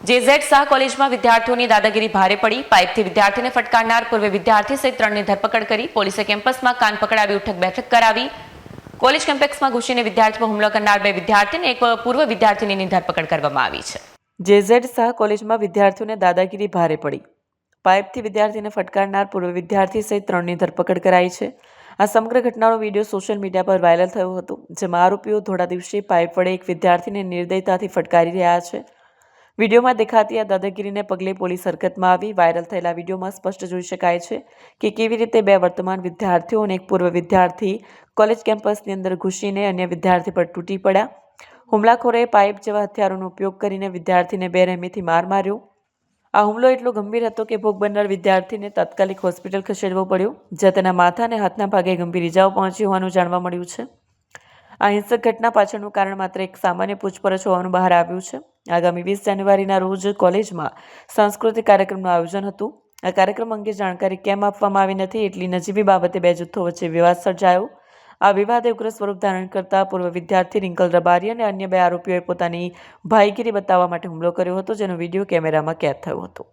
જેઝેડ શાહ કોલેજમાં વિદ્યાર્થીઓની દાદાગીરી ભારે પડી. પાઇપથી વિદ્યાર્થીને ફટકારનાર પૂર્વ વિદ્યાર્થી સહિત 3ની ધરપકડ કરી. પોલીસે કેમ્પસમાં કાન પકડાવી ઉઠક બેઠક કરાવી. કોલેજ કેમ્પસમાં ઘૂસીને વિદ્યાર્થી પર હુમલો કરનાર 2 વિદ્યાર્થી અને એક પૂર્વ વિદ્યાર્થીનીની ધરપકડ કરવામાં આવી છે. જેઝેડ શાહ કોલેજમાં વિદ્યાર્થીઓને દાદાગીરી ભારે પડી. પાઇપથી વિદ્યાર્થીને ફટકારનાર પૂર્વ વિદ્યાર્થી સહિત 3ની ધરપકડ કરાઈ છે. આ સમગ્ર ઘટનાનો વિડીયો સોશિયલ મીડિયા પર વાયરલ થયો હતો, જેમાં આરોપીઓ ધોળા દિવસે પાઇપ વડે એક વિદ્યાર્થીને નિર્દયતાથી ફટકારી રહ્યા છે. વિડીયોમાં દેખાતી આ દાદાગીરીને પગલે પોલીસ હરકતમાં આવી. વાયરલ થયેલા વિડીયોમાં સ્પષ્ટ જોઈ શકાય છે કે કેવી રીતે 2 વર્તમાન વિદ્યાર્થીઓ અને એક પૂર્વ વિદ્યાર્થી કોલેજ કેમ્પસની અંદર ઘૂસીને અન્ય વિદ્યાર્થી પર તૂટી પડ્યા. હુમલાખોરે પાઇપ જેવા હથિયારોનો ઉપયોગ કરીને વિદ્યાર્થીને બેરહેમીથી માર માર્યો. આ હુમલો એટલો ગંભીર હતો કે ભોગ બનનાર વિદ્યાર્થીને તાત્કાલિક હોસ્પિટલ ખસેડવો પડ્યો, જ્યાં તેના માથા અને હાથના ભાગે ગંભીર ઇજાઓ પહોંચી હોવાનું જાણવા મળ્યું છે. આ હિંસક ઘટના પાછળનું કારણ માત્ર એક સામાન્ય પૂછપરછ હોવાનું બહાર આવ્યું છે. આગામી 20 જાન્યુઆરીના રોજ કોલેજમાં સાંસ્કૃતિક કાર્યક્રમનું આયોજન હતું. આ કાર્યક્રમ અંગે જાણકારી કેમ આપવામાં આવી નથી, એટલી નજીવી બાબતે 2 જૂથો વચ્ચે વિવાદ સર્જાયો. આ વિવાદે ઉગ્ર સ્વરૂપ ધારણ કરતા પૂર્વ વિદ્યાર્થી રિંકલ રબારી અને અન્ય 2 આરોપીઓએ પોતાની ભાઈગીરી બતાવવા માટે હુમલો કર્યો હતો, જેનો વિડીયો કેમેરામાં કેદ થયો હતો.